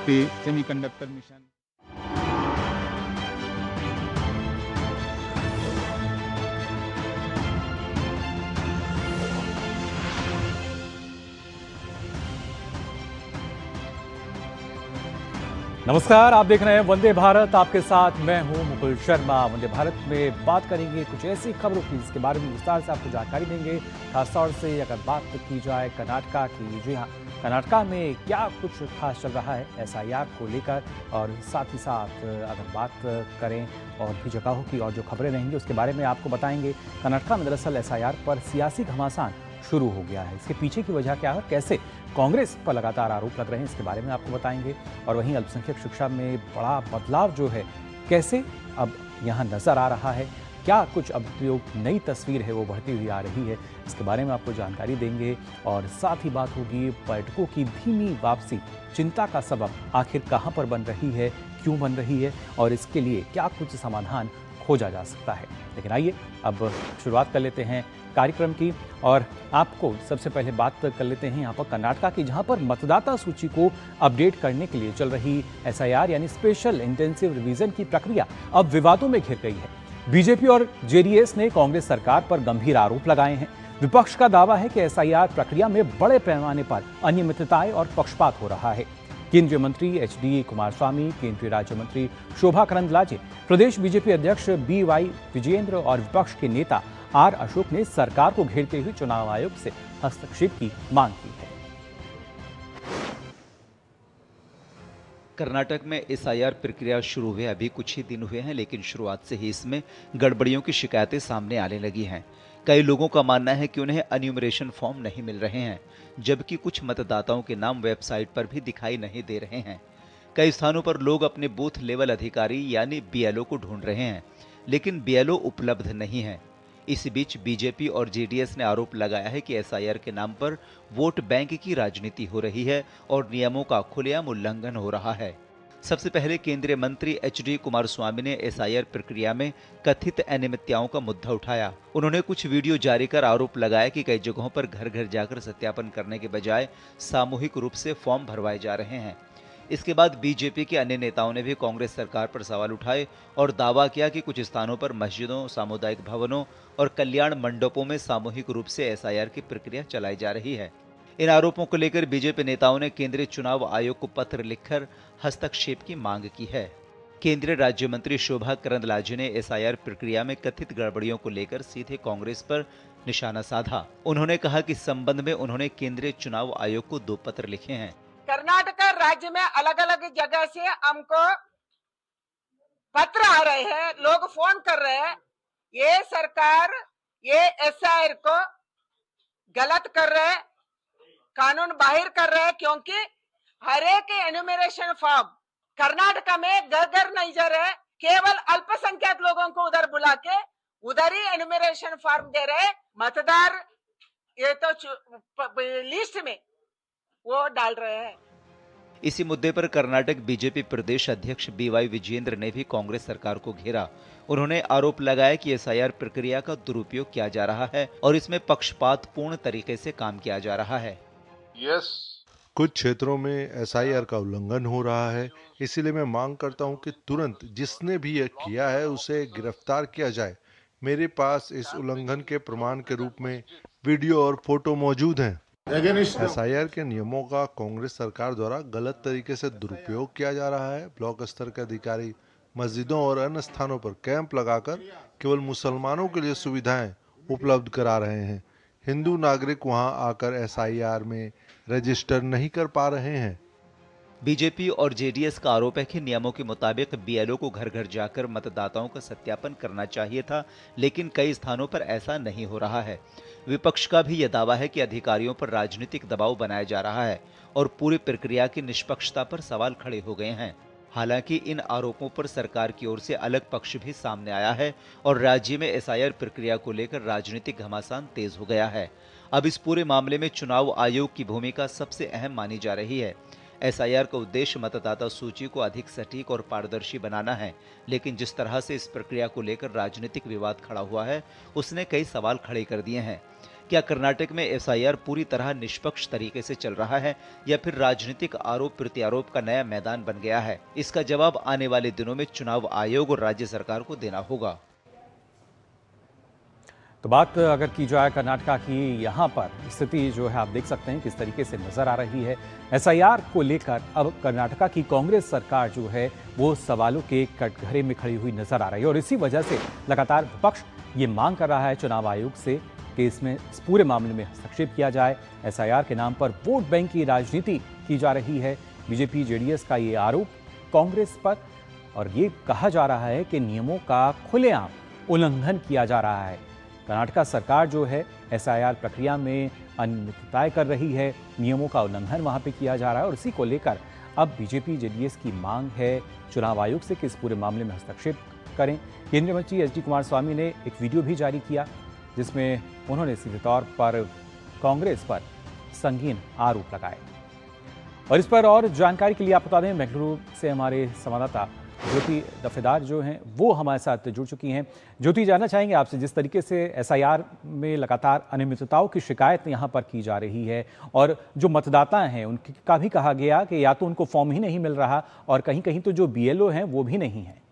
पे semiconductor mission. नमस्कार, आप देख रहे हैं वंदे भारत। आपके साथ मैं हूं मुकुल शर्मा। वंदे भारत में बात करेंगे कुछ ऐसी खबरों की जिसके बारे में विस्तार से आपको जानकारी देंगे। खासतौर से अगर बात की जाए कर्नाटका की, जी हाँ, कर्नाटका में क्या कुछ खास चल रहा है एसआईआर को लेकर, और साथ ही साथ अगर बात करें और भी जगहों की और जो खबरें रहेंगी उसके बारे में आपको बताएंगे। कर्नाटका में दरअसल एसआईआर पर सियासी घमासान शुरू हो गया है। इसके पीछे की वजह क्या है और कैसे कांग्रेस पर लगातार आरोप लग रहे हैं, इसके बारे में आपको बताएंगे। और वहीं अल्पसंख्यक शिक्षा में बड़ा बदलाव जो है कैसे अब यहाँ नजर आ रहा है, क्या कुछ अब जो नई तस्वीर है वो बढ़ती हुई आ रही है, इसके बारे में आपको जानकारी देंगे। और साथ ही बात होगी पर्यटकों की धीमी वापसी चिंता का सबब आखिर कहाँ पर बन रही है, क्यों बन रही है, और इसके लिए क्या कुछ समाधान खोजा जा सकता है। लेकिन आइए अब शुरुआत कर लेते हैं कार्यक्रम की, और आपको सबसे पहले बात कर लेते हैं यहाँ पर कर्नाटका की, जहाँ पर मतदाता सूची को अपडेट करने के लिए चल रही एसआईआर यानी स्पेशल इंटेंसिव रिवीजन की प्रक्रिया अब विवादों में घिर गई है। बीजेपी और जेडीएस ने कांग्रेस सरकार पर गंभीर आरोप लगाए हैं। विपक्ष का दावा है कि एसआईआर प्रक्रिया में बड़े पैमाने पर अनियमितताएं और पक्षपात हो रहा है। केंद्रीय मंत्री एचडी कुमारस्वामी, केंद्रीय राज्य मंत्री शोभा करंदलाजे, प्रदेश बीजेपी अध्यक्ष बीवाई विजयेंद्र और विपक्ष के नेता आर अशोक ने सरकार को घेरते हुए चुनाव आयोग से हस्तक्षेप की मांग की है। कर्नाटक में एसआईआर प्रक्रिया शुरू हुए अभी कुछ ही दिन हुए हैं, लेकिन शुरुआत से ही इसमें गड़बड़ियों की शिकायतें सामने आने लगी हैं। कई लोगों का मानना है कि उन्हें एन्यूमरेशन फॉर्म नहीं मिल रहे हैं, जबकि कुछ मतदाताओं के नाम वेबसाइट पर भी दिखाई नहीं दे रहे हैं। कई स्थानों पर लोग अपने बूथ लेवल अधिकारी यानी बीएलओ को ढूंढ रहे हैं, लेकिन बीएलओ उपलब्ध नहीं है। इसी बीच बीजेपी और जेडीएस ने आरोप लगाया है कि एसआईआर के नाम पर वोट बैंक की राजनीति हो रही है और नियमों का खुलेआम उल्लंघन हो रहा है। सबसे पहले केंद्रीय मंत्री एचडी कुमारस्वामी ने एसआईआर प्रक्रिया में कथित अनियमितताओं का मुद्दा उठाया। उन्होंने कुछ वीडियो जारी कर आरोप लगाया कि कई जगहों पर घर घर जाकर सत्यापन करने के बजाय सामूहिक रूप से फॉर्म भरवाए जा रहे हैं। इसके बाद बीजेपी के अन्य नेताओं ने भी कांग्रेस सरकार पर सवाल उठाए और दावा किया कि कुछ स्थानों पर मस्जिदों, सामुदायिक भवनों और कल्याण मंडपों में सामूहिक रूप से एसआईआर की प्रक्रिया चलाई जा रही है। इन आरोपों को लेकर बीजेपी नेताओं ने केंद्रीय चुनाव आयोग को पत्र लिखकर हस्तक्षेप की मांग की है। केंद्रीय राज्य मंत्री शोभा करंदलाजे ने एसआईआर प्रक्रिया में कथित गड़बड़ियों को लेकर सीधे कांग्रेस पर निशाना साधा। उन्होंने कहा कि इस संबंध में उन्होंने केंद्रीय चुनाव आयोग को 2 पत्र लिखे हैं। कर्नाटक राज्य में अलग अलग जगह से हमको पत्र आ रहे हैं, लोग फोन कर रहे हैं, ये सरकार ये एसआईआर को गलत कर रहे हैं, कानून बाहिर कर रहे हैं, क्योंकि हर एक एन्यूमरेशन फॉर्म कर्नाटक में घर घर नहीं जा रहे, केवल अल्पसंख्यक लोगों को उधर बुला के उधर ही एन्यूमरेशन फॉर्म दे रहे, मतदार ये तो लिस्ट में वो डाल रहे हैं। इसी मुद्दे पर कर्नाटक बीजेपी प्रदेश अध्यक्ष बीवाई विजयेंद्र ने भी कांग्रेस सरकार को घेरा। उन्होंने आरोप लगाया कि एसआईआर प्रक्रिया का दुरुपयोग किया जा रहा है और इसमें पक्षपातपूर्ण तरीके से काम किया जा रहा है। कुछ क्षेत्रों में एसआईआर का उल्लंघन हो रहा है, इसीलिए मैं मांग करता हूं कि तुरंत जिसने भी यह किया है उसे गिरफ्तार किया जाए। मेरे पास इस उल्लंघन के प्रमाण के रूप में वीडियो और फोटो मौजूद हैं। एसआईआर के नियमों का कांग्रेस सरकार द्वारा गलत तरीके से दुरुपयोग किया जा रहा है। ब्लॉक स्तर के अधिकारी मस्जिदों और अन्य स्थानों पर कैंप लगाकर केवल मुसलमानों के लिए सुविधाएं उपलब्ध करा रहे हैं। हिंदू नागरिक वहां आकर एसआईआर में रजिस्टर नहीं कर पा रहे हैं। बीजेपी और जेडीएस का आरोप है कि नियमों के मुताबिक बीएलओ को घर घर जाकर मतदाताओं का सत्यापन करना चाहिए था, लेकिन कई स्थानों पर ऐसा नहीं हो रहा है। विपक्ष का भी यह दावा है कि अधिकारियों पर राजनीतिक दबाव बनाया जा रहा है और पूरी प्रक्रिया की निष्पक्षता पर सवाल खड़े हो गए हैं। हालांकि इन आरोपों पर सरकार की ओर से अलग पक्ष भी सामने आया है और राज्य में एसआईआर प्रक्रिया को लेकर राजनीतिक घमासान तेज हो गया है। अब इस पूरे मामले में चुनाव आयोग की भूमिका सबसे अहम मानी जा रही है। एसआईआर का उद्देश्य मतदाता सूची को अधिक सटीक और पारदर्शी बनाना है, लेकिन जिस तरह से इस प्रक्रिया को लेकर राजनीतिक विवाद खड़ा हुआ है, उसने कई सवाल खड़े कर दिए हैं। क्या कर्नाटक में एसआईआर पूरी तरह निष्पक्ष तरीके से चल रहा है या फिर राजनीतिक आरोप प्रत्यारोप का नया मैदान बन गया है? इसका जवाब आने वाले दिनों में चुनाव आयोग और राज्य सरकार को देना होगा। तो बात अगर की जाए कर्नाटका की, यहाँ पर स्थिति जो है आप देख सकते हैं किस तरीके से नजर आ रही है। एसआईआर को लेकर अब कर्नाटका की कांग्रेस सरकार जो है वो सवालों के कटघरे में खड़ी हुई नजर आ रही है और इसी वजह से लगातार विपक्ष ये मांग कर रहा है चुनाव आयोग से कि इसमें इस पूरे मामले में हस्तक्षेप किया जाए। एसआईआर के नाम पर वोट बैंक की राजनीति की जा रही है। बीजेपी जेडीएस का ये आरोप कांग्रेस पर, और ये कहा जा रहा है कि नियमों का खुलेआम उल्लंघन किया जा रहा है। कर्नाटका सरकार जो है एसआईआर प्रक्रिया में अनियमितताएं कर रही है, नियमों का उल्लंघन वहां पे किया जा रहा है और इसी को लेकर अब बीजेपी जेडीएस की मांग है चुनाव आयोग से कि इस पूरे मामले में हस्तक्षेप करें। केंद्रीय मंत्री एच डी कुमारस्वामी ने एक वीडियो भी जारी किया जिसमें उन्होंने सीधे तौर पर कांग्रेस पर संगीन आरोप लगाए। और इस पर और जानकारी के लिए आप बता दें, बेंगलुरु से हमारे संवाददाता ज्योति दफेदार जो हैं वो हमारे साथ जुड़ चुकी हैं। ज्योति, जानना चाहेंगे आपसे, जिस तरीके से एसआईआर में लगातार अनियमितताओं की शिकायत यहाँ पर की जा रही है और जो मतदाता हैं उनका भी कहा गया कि या तो उनको फॉर्म ही नहीं मिल रहा और कहीं कहीं तो जो बीएलओ हैं वो भी नहीं है।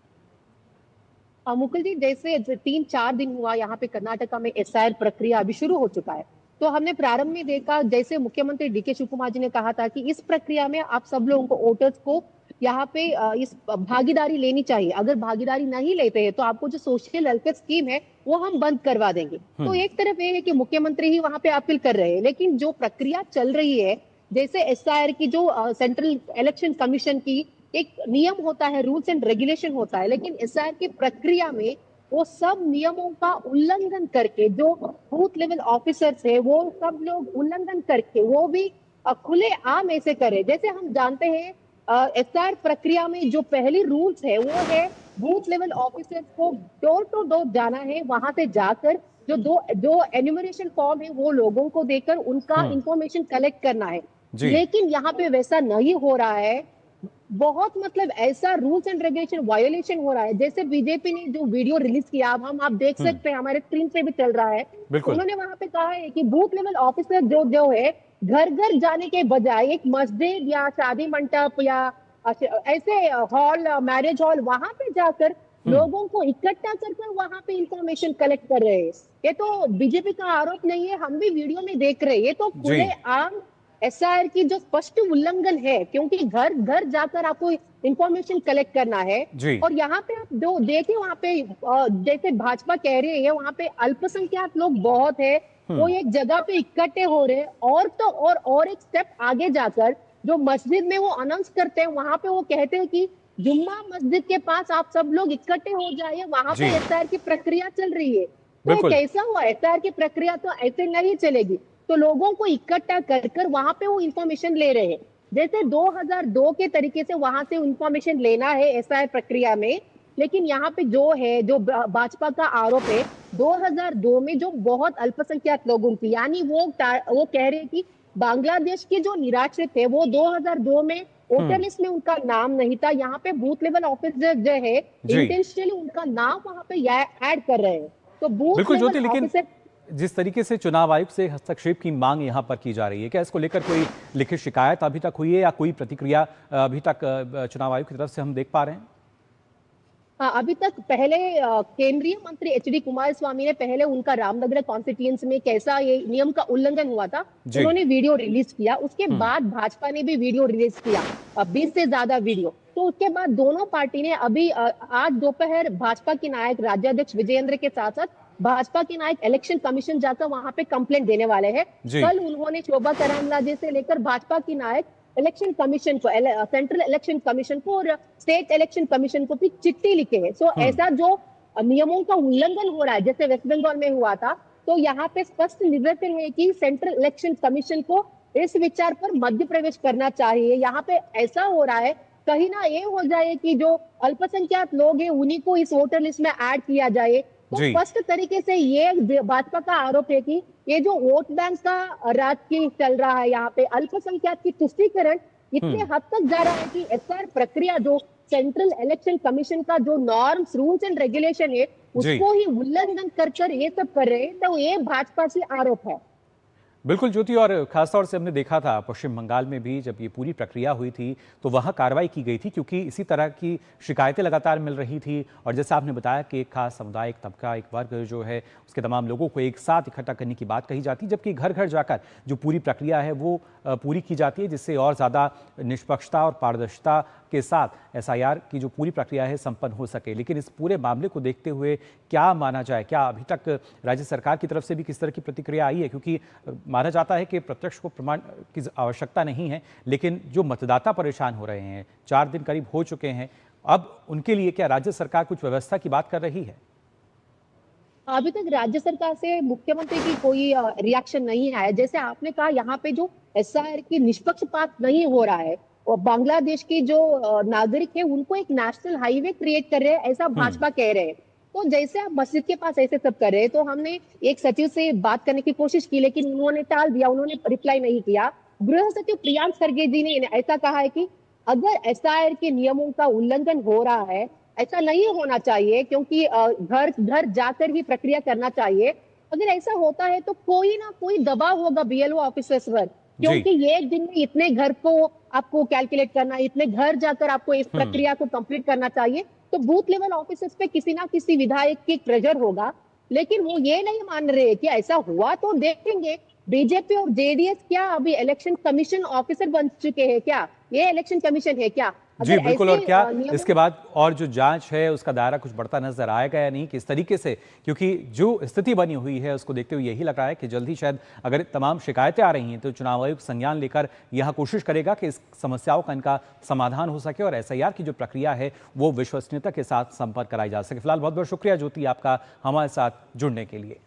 मुकुल जी, जैसे 3-4 दिन हुआ यहाँ पे कर्नाटका में एसआईआर प्रक्रिया अभी शुरू हो चुका है, तो हमने प्रारंभ में देखा जैसे मुख्यमंत्री डीके शिव कुमार जी ने कहा था कि इस प्रक्रिया में आप सब लोगों को, वोटर्स को यहाँ पे इस भागीदारी लेनी चाहिए। अगर भागीदारी नहीं लेते हैं तो आपको जो सोशल वेलफेयर स्कीम है वो हम बंद करवा देंगे। तो एक तरफ ये है कि मुख्यमंत्री ही वहां पे अपील कर रहे हैं, लेकिन जो प्रक्रिया चल रही है, जैसे एसआईआर की जो सेंट्रल इलेक्शन कमीशन की एक नियम होता है, रूल्स एंड रेगुलेशन होता है, लेकिन एसआईआर की प्रक्रिया में वो सब नियमों का उल्लंघन करके जो बूथ लेवल ऑफिसर्स है वो सब लोग उल्लंघन करके वो भी खुले आम ऐसे करे। जैसे हम जानते हैं एसआईआर प्रक्रिया में जो पहली रूल्स है वो है बूथ लेवल ऑफिसर्स को डोर टू डोर जाना है, वहां से जाकर जो एन्यूमरेशन फॉर्म है वो लोगों को देकर उनका इंफॉर्मेशन कलेक्ट करना है। लेकिन यहाँ पे वैसा नहीं हो रहा है। बहुत मतलब ऐसा रूल्स एंड रेगुलेशन वायोलेशन हो रहा है। जैसे बीजेपी ने जो वीडियो रिलीज किया, अब आप देख सकते हैं, हमारे स्क्रीन पे भी चल रहा है। उन्होंने वहां पे कहा है कि बूथ लेवल ऑफिसर जो है घर घर जाने के बजाय एक मस्जिद या शादी मंडप या ऐसे हॉल, मैरिज हॉल, वहां पे जाकर लोगों को इकट्ठा कर वहां पे इंफॉर्मेशन कलेक्ट कर रहे हैं। ये तो बीजेपी का आरोप नहीं है, हम भी वीडियो में देख रहे हैं। ये तो खुले आम एसआईआर की जो स्पष्ट उल्लंघन है, क्योंकि घर घर जाकर आपको इंफॉर्मेशन कलेक्ट करना है। और यहाँ पे आप जो देखिए, वहाँ पे जैसे भाजपा कह रही है वहाँ पे अल्पसंख्यक लोग बहुत है, वो एक जगह पे इकट्ठे हो रहे हैं। और तो और एक स्टेप आगे जाकर जो मस्जिद में वो अनाउंस करते हैं, वहां पे वो कहते हैं कि जुम्मा मस्जिद के पास आप सब लोग इकट्ठे हो जाइए, वहां पे एसआईआर की प्रक्रिया चल रही है। तो कैसा हुआ, एसआईआर की प्रक्रिया तो ऐसे नहीं चलेगी। तो लोगों को इकट्ठा कर वहां पे वो इंफॉर्मेशन ले रहे हैं। जैसे 2002 के तरीके से वहां से इंफॉर्मेशन लेना है एसआईआर प्रक्रिया में। लेकिन यहाँ पे जो है, जो भाजपा का आरोप है 2002 में जो बहुत अल्पसंख्यक लोगों की, यानी वो कह रहे हैं कि बांग्लादेश के जो निराश्रित है वो 2002 में वोटर लिस्ट में उनका नाम नहीं था। यहाँ पे बूथ लेवल ऑफिसर जो है इंटेंशनली उनका नाम वहां पे ऐड कर रहे हैं। तो बूथ लेवल ऑफिसर, जिस तरीके से चुनाव आयोग से हस्तक्षेप की मांग यहां पर की जा रही है, क्या इसको लेकर कोई लिखित शिकायत अभी तक हुई है या कोई प्रतिक्रिया अभी तक चुनाव आयोग की तरफ से हम देख पा रहे हैं? अभी तक पहले केंद्रीय मंत्री एच डी कुमारस्वामी ने पहले उनका रामनगर कॉन्स्टिट्यूएंसी में कैसा ये नियम का उल्लंघन हुआ था, उन्होंने वीडियो रिलीज किया। उसके बाद भाजपा ने भी वीडियो रिलीज किया, 20 से ज्यादा वीडियो। तो उसके बाद दोनों पार्टी ने अभी आज दोपहर भाजपा के नायक राज्याध्यक्ष विजयेंद्र के साथ साथ भाजपा के नायक इलेक्शन कमीशन जाकर वहां पे कंप्लेंट देने वाले हैं। कल उन्होंने शोभा करांदलाजे से लेकर भाजपा की नायक इलेक्शन कमीशन को, सेंट्रल इलेक्शन कमीशन को और स्टेट इलेक्शन कमीशन को भी चिट्ठी लिखे है। सो ऐसा जो नियमों का उल्लंघन हो रहा है जैसे वेस्ट बंगाल में हुआ था, तो यहाँ पे स्पष्ट निवेदन है कि सेंट्रल इलेक्शन कमीशन को इस विचार पर मध्य प्रवेश करना चाहिए। यहाँ पे ऐसा हो रहा है कहीं ना ये हो जाए कि जो अल्पसंख्यक लोग हैं उन्हीं को इस वोटर लिस्ट में ऐड किया जाए। तो स्पष्ट तरीके से ये भाजपा का आरोप है कि ये जो वोट बैंक का राजनीति चल रहा है, यहाँ पे अल्पसंख्यक की तुष्टीकरण इतने हद तक जा रहा है कि एसआईआर प्रक्रिया जो सेंट्रल इलेक्शन कमीशन का जो नॉर्म्स, रूल्स एंड रेगुलेशन है उसको ही उल्लंघन कर ये सब कर रहे हैं। तो ये भाजपा से आरोप है। बिल्कुल ज्योति, और खासतौर से हमने देखा था पश्चिम बंगाल में भी जब ये पूरी प्रक्रिया हुई थी तो वहाँ कार्रवाई की गई थी, क्योंकि इसी तरह की शिकायतें लगातार मिल रही थी। और जैसे आपने बताया कि एक खास समुदाय, एक तबका, एक वर्ग जो है उसके तमाम लोगों को एक साथ इकट्ठा करने की बात कही जाती है, जबकि घर घर जाकर जो पूरी प्रक्रिया है वो पूरी की जाती है, जिससे और ज़्यादा निष्पक्षता और पारदर्शिता के साथ एसआईआर की जो पूरी प्रक्रिया है संपन्न हो सके। लेकिन इस पूरे मामले को देखते हुए क्या माना जाए, क्या अभी तक राज्य सरकार की तरफ से भी किस तरह की प्रतिक्रिया आई है? क्योंकि माना जाता है कि प्रत्यक्ष को प्रमाण की आवश्यकता नहीं है, लेकिन जो मतदाता परेशान हो रहे हैं, 4 दिन करीब हो चुके हैं, अब उनके लिए क्या राज्य सरकार कुछ व्यवस्था की बात कर रही है? अभी तक राज्य सरकार से मुख्यमंत्री की कोई रिएक्शन नहीं आया। जैसे आपने कहा, यहाँ पे जो एसआईआर की निष्पक्षपात नहीं हो रहा है, और बांग्लादेश की जो नागरिक है उनको एक नेशनल हाईवे क्रिएट कर रहे हैं, ऐसा भाजपा कह रहे हैं। तो जैसे आप मस्जिद के पास ऐसे सब कर रहे हैं, तो हमने एक सचिव से बात करने की कोशिश की, लेकिन उन्होंने टाल दिया, उन्होंने रिप्लाई नहीं किया। गृह सचिव प्रियांक खरगे जी ने ऐसा कहा है कि अगर एसआईआर के नियमों का उल्लंघन हो रहा है, ऐसा नहीं होना चाहिए, क्योंकि घर घर जाकर ही प्रक्रिया करना चाहिए। अगर ऐसा होता है तो कोई ना कोई दबाव होगा बीएलओ ऑफिसर्स पर, क्योंकि ये एक दिन में इतने घर को आपको कैलकुलेट करना, इतने घर जाकर आपको इस प्रक्रिया को कंप्लीट करना चाहिए, तो बूथ लेवल ऑफिसर्स पे किसी ना किसी विधायक की प्रेशर होगा। लेकिन वो ये नहीं मान रहे कि ऐसा हुआ तो देखेंगे। बीजेपी और जेडीएस क्या अभी इलेक्शन कमीशन ऑफिसर बन चुके हैं क्या? ये इलेक्शन कमीशन है क्या? जी बिल्कुल, और क्या नियमों इसके बाद और जो जांच है उसका दायरा कुछ बढ़ता नजर आएगा या नहीं, किस तरीके से? क्योंकि जो स्थिति बनी हुई है उसको देखते हुए यही लग रहा है कि जल्द ही शायद अगर तमाम शिकायतें आ रही हैं तो चुनाव आयोग संज्ञान लेकर यह कोशिश करेगा कि इस समस्याओं का इनका समाधान हो सके और एसआईआर की जो प्रक्रिया है वो विश्वसनीयता के साथ संपर्क कराई जा सके। फिलहाल बहुत बहुत शुक्रिया ज्योति आपका हमारे साथ जुड़ने के लिए।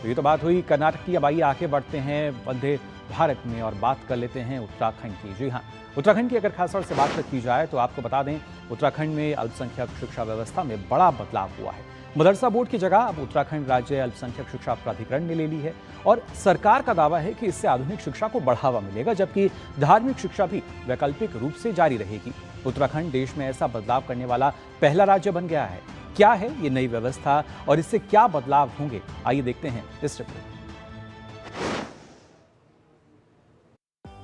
तो ये तो बात हुई कर्नाटक की। अब आइए आगे बढ़ते हैं वंदे भारत में और बात कर लेते हैं उत्तराखंड की। जी हाँ, उत्तराखंड की अगर खासतौर से बात की जाए तो आपको बता दें उत्तराखंड में अल्पसंख्यक शिक्षा व्यवस्था में बड़ा बदलाव हुआ है। मदरसा बोर्ड की जगह अब उत्तराखंड राज्य अल्पसंख्यक शिक्षा प्राधिकरण ने ले ली है और सरकार का दावा है कि इससे आधुनिक शिक्षा को बढ़ावा मिलेगा, जबकि धार्मिक शिक्षा भी वैकल्पिक रूप से जारी रहेगी। उत्तराखंड देश में ऐसा बदलाव करने वाला पहला राज्य बन गया है। क्या है ये नई व्यवस्था और इससे क्या बदलाव होंगे, आइए देखते हैं इस रिपोर्ट।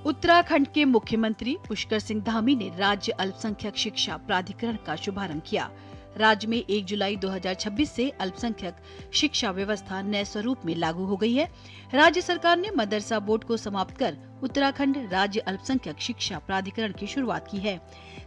उत्तराखंड के मुख्यमंत्री पुष्कर सिंह धामी ने राज्य अल्पसंख्यक शिक्षा प्राधिकरण का शुभारंभ किया। राज्य में 1 जुलाई 2026 से अल्पसंख्यक शिक्षा व्यवस्था नए स्वरूप में लागू हो गई है। राज्य सरकार ने मदरसा बोर्ड को समाप्त कर उत्तराखंड राज्य अल्पसंख्यक शिक्षा प्राधिकरण की शुरुआत की है।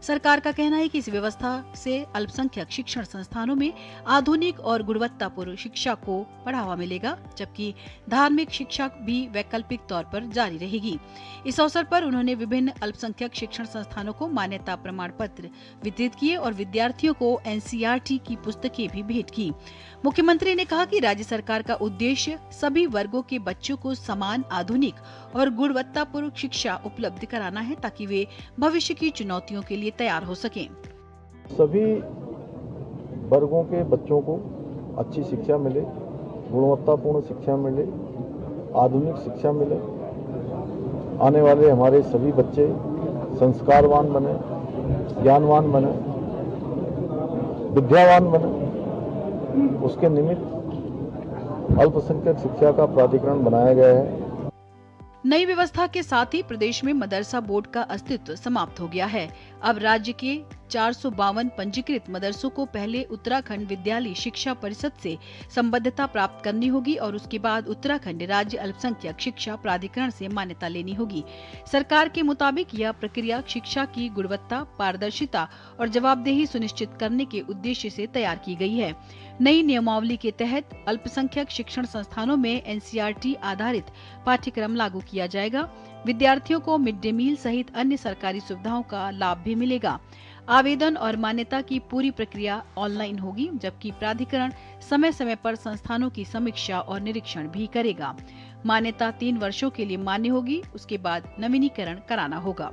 सरकार का कहना है कि इस व्यवस्था से अल्पसंख्यक शिक्षण संस्थानों में आधुनिक और गुणवत्तापूर्ण शिक्षा को बढ़ावा मिलेगा, जबकि धार्मिक शिक्षा भी वैकल्पिक तौर पर जारी रहेगी। इस अवसर पर उन्होंने विभिन्न अल्पसंख्यक शिक्षण संस्थानों को मान्यता प्रमाण पत्र वितरित किए और विद्यार्थियों को एनसीईआरटी की पुस्तकें भी भेंट की। मुख्यमंत्री ने कहा कि राज्य सरकार का उद्देश्य सभी वर्गों के बच्चों को समान, आधुनिक और गुणवत्तापूर्ण शिक्षा उपलब्ध कराना है, ताकि वे भविष्य की चुनौतियों के लिए तैयार हो सकें। सभी वर्गों के बच्चों को अच्छी शिक्षा मिले, गुणवत्तापूर्ण शिक्षा मिले, आधुनिक शिक्षा मिले। आने वाले हमारे सभी बच्चे संस्कारवान बने, ज्ञानवान बने, विद्यावान बने। उसके निमित्त अल्पसंख्यक शिक्षा का प्राधिकरण बनाया गया है। नई व्यवस्था के साथ ही प्रदेश में मदरसा बोर्ड का अस्तित्व समाप्त हो गया है। अब राज्य के 452 पंजीकृत मदरसों को पहले उत्तराखंड विद्यालय शिक्षा परिषद से संबद्धता प्राप्त करनी होगी और उसके बाद उत्तराखंड राज्य अल्पसंख्यक शिक्षा प्राधिकरण से मान्यता लेनी होगी। सरकार के मुताबिक यह प्रक्रिया शिक्षा की गुणवत्ता, पारदर्शिता और जवाबदेही सुनिश्चित करने के उद्देश्य से तैयार की गई है। नई नियमावली के तहत अल्पसंख्यक शिक्षण संस्थानों में एनसीईआरटी आधारित पाठ्यक्रम लागू किया जाएगा। विद्यार्थियों को मिड डे मील सहित अन्य सरकारी सुविधाओं का लाभ भी मिलेगा। आवेदन और मान्यता की पूरी प्रक्रिया ऑनलाइन होगी, जबकि प्राधिकरण समय समय पर संस्थानों की समीक्षा और निरीक्षण भी करेगा। मान्यता 3 वर्षों के लिए मान्य होगी, उसके बाद नवीनीकरण कराना होगा।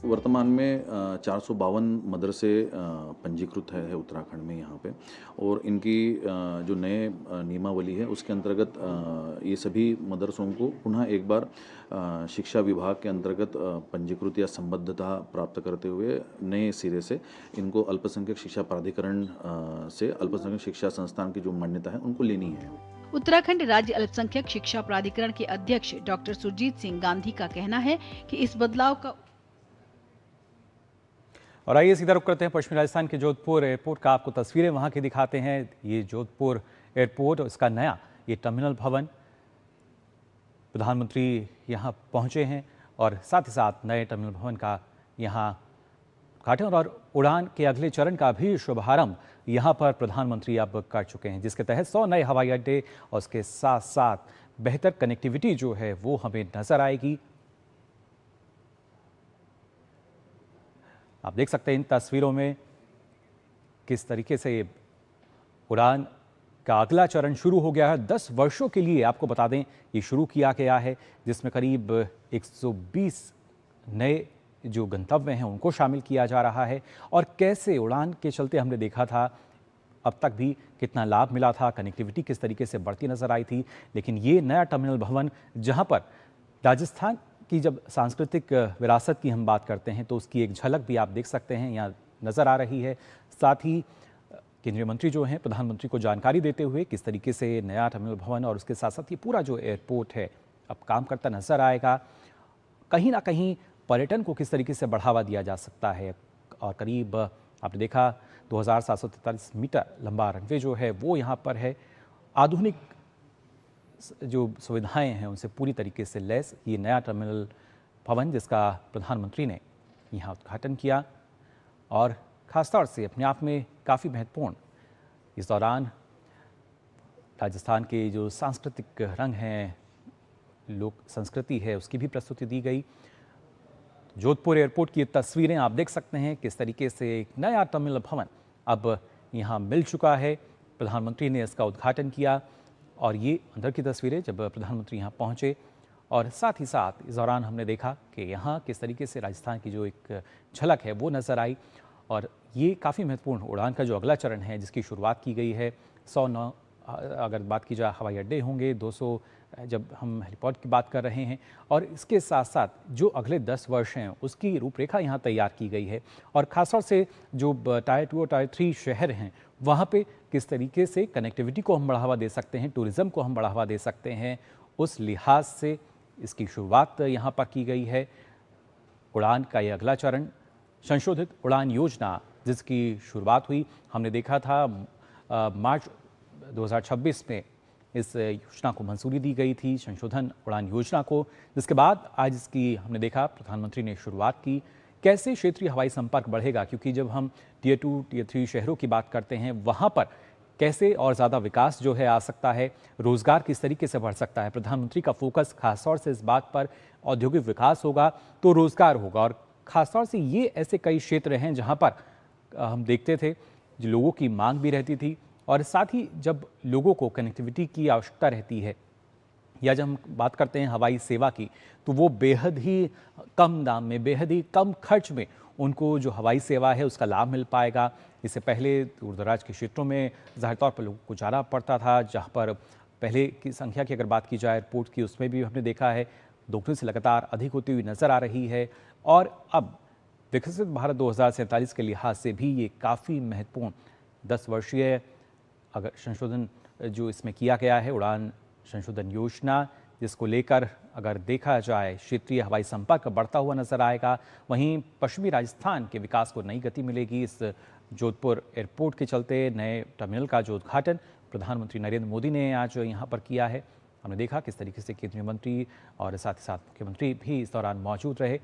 वर्तमान में 452 मदरसे पंजीकृत है उत्तराखंड में यहाँ पे, और इनकी जो नए नियमावली है उसके अंतर्गत ये सभी मदरसों को पुनः एक बार शिक्षा विभाग के अंतर्गत पंजीकृत या संबद्धता प्राप्त करते हुए नए सिरे से इनको अल्पसंख्यक शिक्षा प्राधिकरण से अल्पसंख्यक शिक्षा संस्थान की जो मान्यता है उनको लेनी है। उत्तराखंड राज्य अल्पसंख्यक शिक्षा प्राधिकरण के अध्यक्ष डॉक्टर सुरजीत सिंह गांधी का कहना है कि इस बदलाव का और आइए सीधा रुख करते हैं पश्चिमी राजस्थान के जोधपुर एयरपोर्ट का, आपको तस्वीरें वहां की दिखाते हैं। ये जोधपुर एयरपोर्ट, इसका नया ये टर्मिनल भवन, प्रधानमंत्री यहां पहुंचे हैं और साथ ही साथ नए टर्मिनल भवन का यहां उद्घाटन और उड़ान के अगले चरण का भी शुभारंभ यहां पर प्रधानमंत्री अब कर चुके हैं, जिसके तहत 100 नए हवाई अड्डे और उसके साथ साथ बेहतर कनेक्टिविटी जो है वो हमें नजर आएगी। आप देख सकते हैं इन तस्वीरों में किस तरीके से उड़ान का अगला चरण शुरू हो गया है। 10 वर्षों के लिए आपको बता दें ये शुरू किया गया है, जिसमें करीब 120 नए जो गंतव्य हैं उनको शामिल किया जा रहा है। और कैसे उड़ान के चलते हमने देखा था अब तक भी कितना लाभ मिला था, कनेक्टिविटी किस तरीके से बढ़ती नजर आई थी। लेकिन ये नया टर्मिनल भवन जहां पर राजस्थान की जब सांस्कृतिक विरासत की हम बात करते हैं तो उसकी एक झलक भी आप देख सकते हैं यहाँ नज़र आ रही है। साथ ही केंद्रीय मंत्री जो हैं प्रधानमंत्री को जानकारी देते हुए किस तरीके से नया टर्मिनल भवन और उसके साथ साथ ये पूरा जो एयरपोर्ट है अब काम करता नजर आएगा। कहीं ना कहीं पर्यटन को किस तरीके से बढ़ावा दिया जा सकता है। और करीब आपने देखा 2743 मीटर लंबा रनवे जो है वो यहाँ पर है, आधुनिक जो सुविधाएं हैं उनसे पूरी तरीके से लैस ये नया टर्मिनल भवन जिसका प्रधानमंत्री ने यहाँ उद्घाटन किया और ख़ासतौर से अपने आप में काफ़ी महत्वपूर्ण। इस दौरान राजस्थान के जो सांस्कृतिक रंग हैं, लोक संस्कृति है, उसकी भी प्रस्तुति दी गई। जोधपुर एयरपोर्ट की तस्वीरें आप देख सकते हैं किस तरीके से एक नया टर्मिनल भवन अब यहाँ मिल चुका है। प्रधानमंत्री ने इसका उद्घाटन किया और ये अंदर की तस्वीरें जब प्रधानमंत्री यहाँ पहुँचे और साथ ही साथ इस दौरान हमने देखा कि यहाँ किस तरीके से राजस्थान की जो एक झलक है वो नज़र आई। और ये काफ़ी महत्वपूर्ण उड़ान का जो अगला चरण है जिसकी शुरुआत की गई है। 109 अगर बात की जाए हवाई अड्डे होंगे, 200 जब हम हेलीपॉड की बात कर रहे हैं और इसके साथ साथ जो अगले 10 वर्ष हैं उसकी रूपरेखा यहाँ तैयार की गई है। और ख़ासतौर से जो टायर 2 और टायर 3 शहर हैं वहाँ पे किस तरीके से कनेक्टिविटी को हम बढ़ावा दे सकते हैं, टूरिज़्म को हम बढ़ावा दे सकते हैं, उस लिहाज से इसकी शुरुआत यहाँ पर की गई है। उड़ान का ये अगला चरण, संशोधित उड़ान योजना जिसकी शुरुआत हुई, हमने देखा था मार्च 2026 में इस योजना को मंजूरी दी गई थी, संशोधन उड़ान योजना को, जिसके बाद आज इसकी हमने देखा प्रधानमंत्री ने शुरुआत की। कैसे क्षेत्रीय हवाई संपर्क बढ़ेगा, क्योंकि जब हम टियर 2 टियर 3 शहरों की बात करते हैं वहाँ पर कैसे और ज़्यादा विकास जो है आ सकता है, रोज़गार किस तरीके से बढ़ सकता है। प्रधानमंत्री का फोकस खासतौर से इस बात पर औद्योगिक विकास होगा तो रोज़गार होगा। और ख़ासतौर से ये ऐसे कई क्षेत्र हैं जहाँ पर हम देखते थे जो लोगों की मांग भी रहती थी और साथ ही जब लोगों को कनेक्टिविटी की आवश्यकता रहती है या जब हम बात करते हैं हवाई सेवा की तो वो बेहद ही कम दाम में, बेहद ही कम खर्च में उनको जो हवाई सेवा है उसका लाभ मिल पाएगा। इससे पहले दूर दराज के क्षेत्रों में ज़ाहिर तौर पर लोगों को जाना पड़ता था, जहाँ पर पहले की संख्या की अगर बात की जाए एयरपोर्ट की उसमें भी हमने देखा है दोगुनी से लगातार अधिक होती हुई नज़र आ रही है। और अब विकसित भारत 2047 के लिहाज से भी ये काफ़ी महत्वपूर्ण 10 वर्षीय अगर संशोधन जो इसमें किया गया है उड़ान संशोधन योजना, जिसको लेकर अगर देखा जाए क्षेत्रीय हवाई संपर्क बढ़ता हुआ नजर आएगा। वहीं पश्चिमी राजस्थान के विकास को नई गति मिलेगी। इस जोधपुर एयरपोर्ट के चलते नए टर्मिनल का जो उद्घाटन प्रधानमंत्री नरेंद्र मोदी ने आज यहाँ पर किया है, हमने देखा किस तरीके से केंद्रीय मंत्री और साथ ही साथ मुख्यमंत्री भी इस दौरान मौजूद रहे।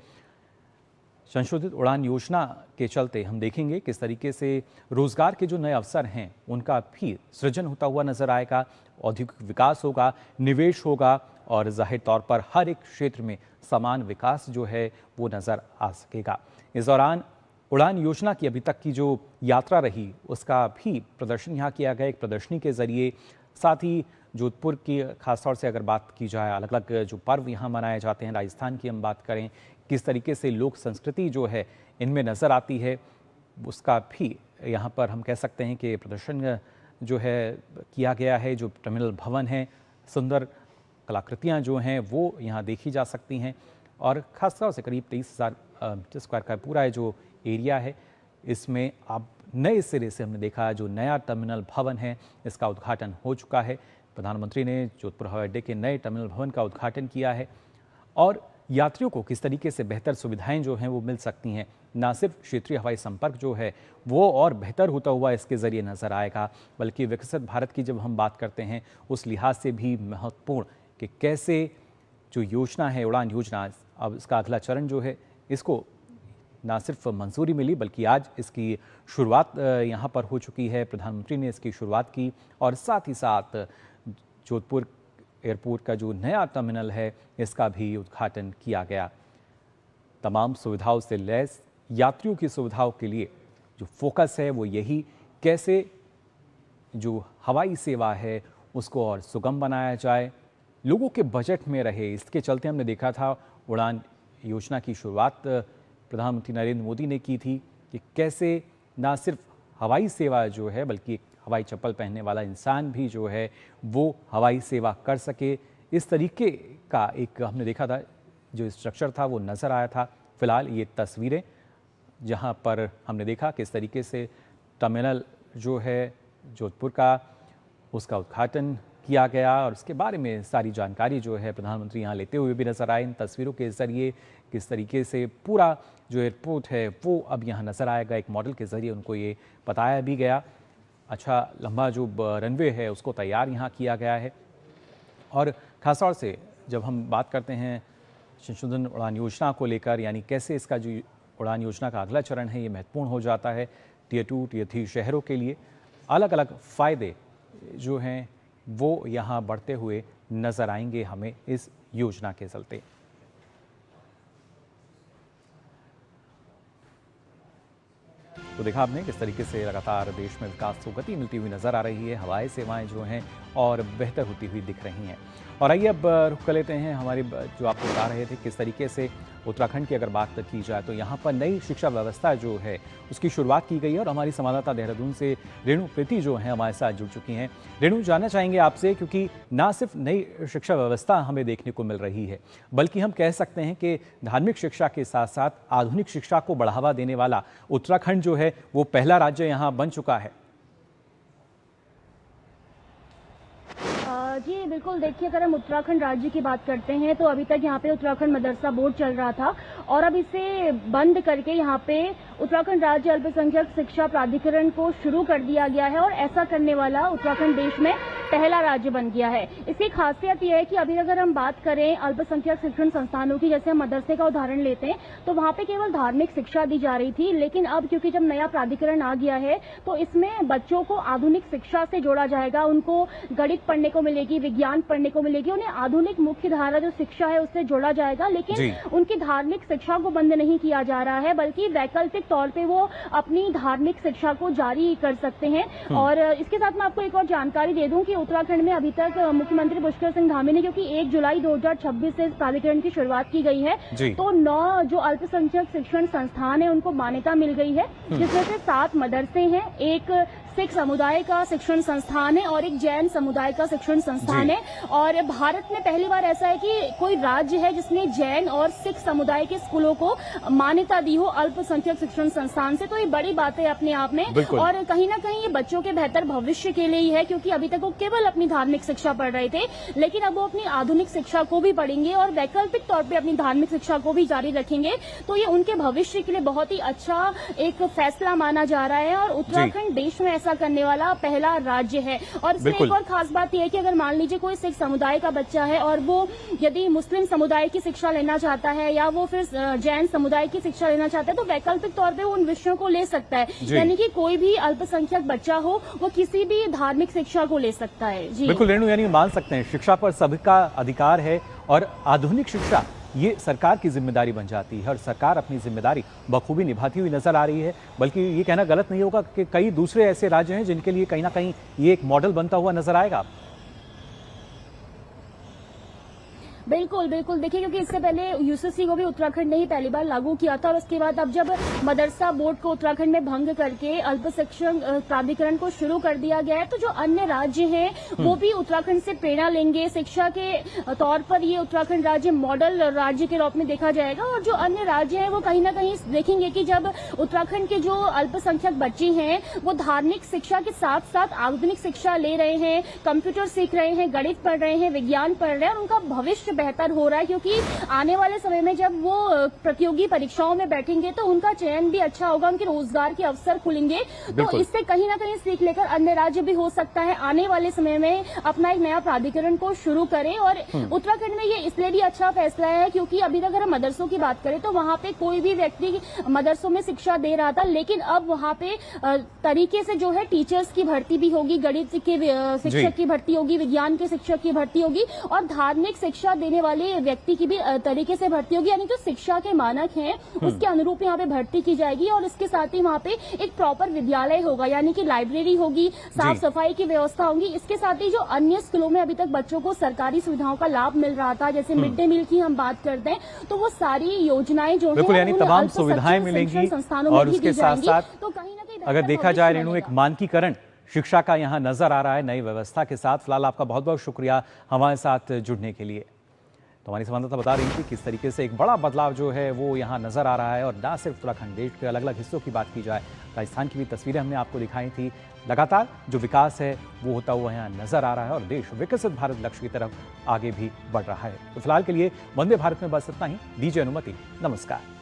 संशोधित उड़ान योजना के चलते हम देखेंगे किस तरीके से रोजगार के जो नए अवसर हैं उनका भी सृजन होता हुआ नजर आएगा, औद्योगिक विकास होगा, निवेश होगा और जाहिर तौर पर हर एक क्षेत्र में समान विकास जो है वो नजर आ सकेगा। इस दौरान उड़ान योजना की अभी तक की जो यात्रा रही उसका भी प्रदर्शन यहाँ किया गया एक प्रदर्शनी के जरिए। साथ ही जोधपुर की खासतौर से अगर बात की जाए अलग अलग जो पर्व यहाँ मनाए जाते हैं, राजस्थान की हम बात करें किस तरीके से लोक संस्कृति जो है इनमें नज़र आती है, उसका भी यहाँ पर हम कह सकते हैं कि प्रदर्शन जो है किया गया है। जो टर्मिनल भवन है, सुंदर कलाकृतियाँ जो हैं वो यहाँ देखी जा सकती हैं और ख़ासतौर से करीब 23,000 मीटर स्क्वायर का पूरा जो एरिया है इसमें अब नए सिरे से हमने देखा जो नया टर्मिनल भवन है इसका उद्घाटन हो चुका है। प्रधानमंत्री ने जोधपुर हवाई अड्डे के नए टर्मिनल भवन का उद्घाटन किया है और यात्रियों को किस तरीके से बेहतर सुविधाएं जो हैं वो मिल सकती हैं, ना सिर्फ क्षेत्रीय हवाई संपर्क जो है वो और बेहतर होता हुआ इसके ज़रिए नज़र आएगा, बल्कि विकसित भारत की जब हम बात करते हैं उस लिहाज से भी महत्वपूर्ण कि कैसे जो योजना है उड़ान योजना, अब इसका अगला चरण जो है इसको ना सिर्फ मंजूरी मिली बल्कि आज इसकी शुरुआत यहाँ पर हो चुकी है। प्रधानमंत्री ने इसकी शुरुआत की और साथ ही साथ जोधपुर एयरपोर्ट का जो नया टर्मिनल है इसका भी उद्घाटन किया गया। तमाम सुविधाओं से लैस यात्रियों की सुविधाओं के लिए जो फोकस है वो यही, कैसे जो हवाई सेवा है उसको और सुगम बनाया जाए, लोगों के बजट में रहे। इसके चलते हमने देखा था उड़ान योजना की शुरुआत प्रधानमंत्री नरेंद्र मोदी ने की थी कि कैसे ना सिर्फ हवाई सेवा जो है बल्कि एक हवाई चप्पल पहनने वाला इंसान भी जो है वो हवाई सेवा कर सके। इस तरीके का एक हमने देखा था जो स्ट्रक्चर था वो नज़र आया था। फिलहाल ये तस्वीरें जहां पर हमने देखा किस तरीके से टर्मिनल जो है जोधपुर का उसका उद्घाटन किया गया और उसके बारे में सारी जानकारी जो है प्रधानमंत्री यहाँ लेते हुए भी नजर आए। इन तस्वीरों के ज़रिए किस तरीके से पूरा जो एयरपोर्ट है वो अब यहाँ नज़र आएगा। एक मॉडल के ज़रिए उनको ये बताया भी गया। अच्छा लंबा जो रनवे है उसको तैयार यहाँ किया गया है और खासतौर से जब हम बात करते हैं संशोधन उड़ान योजना को लेकर, यानी कैसे इसका जो उड़ान योजना का अगला चरण है ये महत्वपूर्ण हो जाता है टियर 2 टियर 3 शहरों के लिए। अलग अलग फ़ायदे जो हैं वो यहाँ बढ़ते हुए नज़र आएंगे हमें इस योजना के चलते। तो देखा आपने किस तरीके से लगातार देश में विकास को गति मिलती हुई नज़र आ रही है, हवाई सेवाएं जो हैं और बेहतर होती हुई दिख रही हैं। और आइए अब रुख कर लेते हैं हमारे जो आपको बता रहे थे किस तरीके से उत्तराखंड की अगर बात की जाए तो यहाँ पर नई शिक्षा व्यवस्था जो है उसकी शुरुआत की गई है और हमारी संवाददाता देहरादून से रेणु प्रीति जो हैं हमारे साथ जुड़ चुकी हैं। रेणु, जानना चाहेंगे आपसे, क्योंकि ना सिर्फ नई शिक्षा व्यवस्था हमें देखने को मिल रही है बल्कि हम कह सकते हैं कि धार्मिक शिक्षा के साथ साथ आधुनिक शिक्षा को बढ़ावा देने वाला उत्तराखंड जो है वो पहला राज्य यहाँ बन चुका है। जी बिल्कुल, देखिए अगर हम उत्तराखंड राज्य की बात करते हैं तो अभी तक यहाँ पे उत्तराखंड मदरसा बोर्ड चल रहा था और अब इसे बंद करके यहाँ पे उत्तराखंड राज्य अल्पसंख्यक शिक्षा प्राधिकरण को शुरू कर दिया गया है और ऐसा करने वाला उत्तराखंड देश में पहला राज्य बन गया है। इसकी खासियत यह है कि अभी अगर हम बात करें अल्पसंख्यक शिक्षण संस्थानों की, जैसे हम मदरसे का उदाहरण लेते हैं तो वहाँ पे केवल धार्मिक शिक्षा दी जा रही थी, लेकिन अब क्योंकि जब नया प्राधिकरण आ गया है तो इसमें बच्चों को आधुनिक शिक्षा से जोड़ा जाएगा। उनको गणित पढ़ने को मिलेगी, विज्ञान पढ़ने को मिलेगी, उन्हें आधुनिक मुख्य धारा जो शिक्षा है उससे जोड़ा जाएगा, लेकिन उनकी धार्मिक शिक्षा को बंद नहीं किया जा रहा है बल्कि वैकल्पिक तौर पे वो अपनी धार्मिक शिक्षा को जारी कर सकते हैं। और इसके साथ मैं आपको एक और जानकारी दे दूं कि उत्तराखंड में अभी तक मुख्यमंत्री पुष्कर सिंह धामी ने, क्योंकि 1 जुलाई 2026 से इस प्राधिकरण की शुरुआत की गई है, तो 9 जो अल्पसंख्यक शिक्षण संस्थान है उनको मान्यता मिल गई है, जिसमें से 7 मदरसे हैं, एक सिख समुदाय का शिक्षण संस्थान है और एक जैन समुदाय का शिक्षण संस्थान है। और भारत में पहली बार ऐसा है कि कोई राज्य है जिसने जैन और सिख समुदाय के स्कूलों को मान्यता दी हो अल्पसंख्यक शिक्षण संस्थान से, तो ये बड़ी बात है अपने आप में। और कहीं ना कहीं ये बच्चों के बेहतर भविष्य के लिए ही है, क्योंकि अभी तक वो केवल अपनी धार्मिक शिक्षा पढ़ रहे थे, लेकिन अब वो अपनी आधुनिक शिक्षा को भी पढ़ेंगे और वैकल्पिक तौर पर अपनी धार्मिक शिक्षा को भी जारी रखेंगे। तो ये उनके भविष्य के लिए बहुत ही अच्छा एक फैसला माना जा रहा है और उत्तराखंड देश में करने वाला पहला राज्य है। और इसमें एक और खास बात यह है कि अगर मान लीजिए कोई सिख समुदाय का बच्चा है और वो यदि मुस्लिम समुदाय की शिक्षा लेना चाहता है या वो फिर जैन समुदाय की शिक्षा लेना चाहता है तो वैकल्पिक तौर पे वो उन विषयों को ले सकता है, यानी कि कोई भी अल्पसंख्यक बच्चा हो वो किसी भी धार्मिक शिक्षा को ले सकता है। जी बिल्कुल रेणु, यानी मान सकते हैं शिक्षा पर सबका अधिकार है और आधुनिक शिक्षा ये सरकार की जिम्मेदारी बन जाती है और सरकार अपनी जिम्मेदारी बखूबी निभाती हुई नजर आ रही है। बल्कि ये कहना गलत नहीं होगा कि कई दूसरे ऐसे राज्य हैं जिनके लिए कहीं ना कहीं ये एक मॉडल बनता हुआ नजर आएगा। बिल्कुल बिल्कुल, देखिए क्योंकि इससे पहले यूसीसी को भी उत्तराखंड ने ही पहली बार लागू किया था और उसके बाद अब जब मदरसा बोर्ड को उत्तराखंड में भंग करके अल्प शिक्षण प्राधिकरण को शुरू कर दिया गया है, तो जो अन्य राज्य हैं वो भी उत्तराखंड से प्रेरणा लेंगे। शिक्षा के तौर पर ये उत्तराखंड राज्य मॉडल राज्य के रूप में देखा जाएगा और जो अन्य राज्य हैं वो कहीं ना कहीं देखेंगे कि जब उत्तराखंड के जो अल्पसंख्यक बच्चे हैं वो धार्मिक शिक्षा के साथ साथ आधुनिक शिक्षा ले रहे हैं, कंप्यूटर सीख रहे हैं, गणित पढ़ रहे हैं, विज्ञान पढ़ रहे हैं और उनका भविष्य बेहतर हो रहा है, क्योंकि आने वाले समय में जब वो प्रतियोगी परीक्षाओं में बैठेंगे तो उनका चयन भी अच्छा होगा, उनके रोजगार के अवसर खुलेंगे। तो इससे कहीं ना कहीं सीख लेकर अन्य राज्य भी हो सकता है आने वाले समय में अपना एक नया प्राधिकरण को शुरू करें। और उत्तराखंड में ये इसलिए भी अच्छा फैसला है क्योंकि अभी तक अगर हम मदरसों की बात करें तो वहां पे कोई भी व्यक्ति मदरसों में शिक्षा दे रहा था, लेकिन अब वहां पे तरीके से जो है टीचर्स की भर्ती भी होगी, गणित के शिक्षक की भर्ती होगी, विज्ञान के शिक्षक की भर्ती होगी और धार्मिक शिक्षा देने वाले व्यक्ति की भी तरीके से भर्ती होगी। यानी जो शिक्षा के मानक हैं उसके अनुरूप यहाँ पे भर्ती की जाएगी और इसके साथ ही वहाँ पे एक प्रॉपर विद्यालय होगा, यानी कि लाइब्रेरी होगी, साफ सफाई की व्यवस्था होगी। इसके साथ ही जो अन्य स्कूलों में अभी तक बच्चों को सरकारी सुविधाओं का लाभ मिल रहा था, जैसे मिड डे मील की हम बात करते हैं, तो वो सारी योजनाएं जो है यानी तमाम सुविधाएं मिलेंगी और उसके साथ साथ तो कहीं ना कहीं अगर देखा जाए रेणु एक मानकीकरण शिक्षा का यहाँ नजर आ रहा है नई व्यवस्था के साथ। फिलहाल आपका बहुत बहुत शुक्रिया हमारे साथ जुड़ने के लिए। तो हमारी संवाददाता बता रही थी किस तरीके से एक बड़ा बदलाव जो है वो यहाँ नजर आ रहा है और ना सिर्फ उत्तराखंड, देश के अलग अलग हिस्सों की बात की जाए, राजस्थान की भी तस्वीरें हमने आपको दिखाई थी। लगातार जो विकास है वो होता हुआ यहाँ नजर आ रहा है और देश विकसित भारत लक्ष्य की तरफ आगे भी बढ़ रहा है। तो फिलहाल के लिए वंदे भारत में बस इतना ही। दीजिए अनुमति, नमस्कार।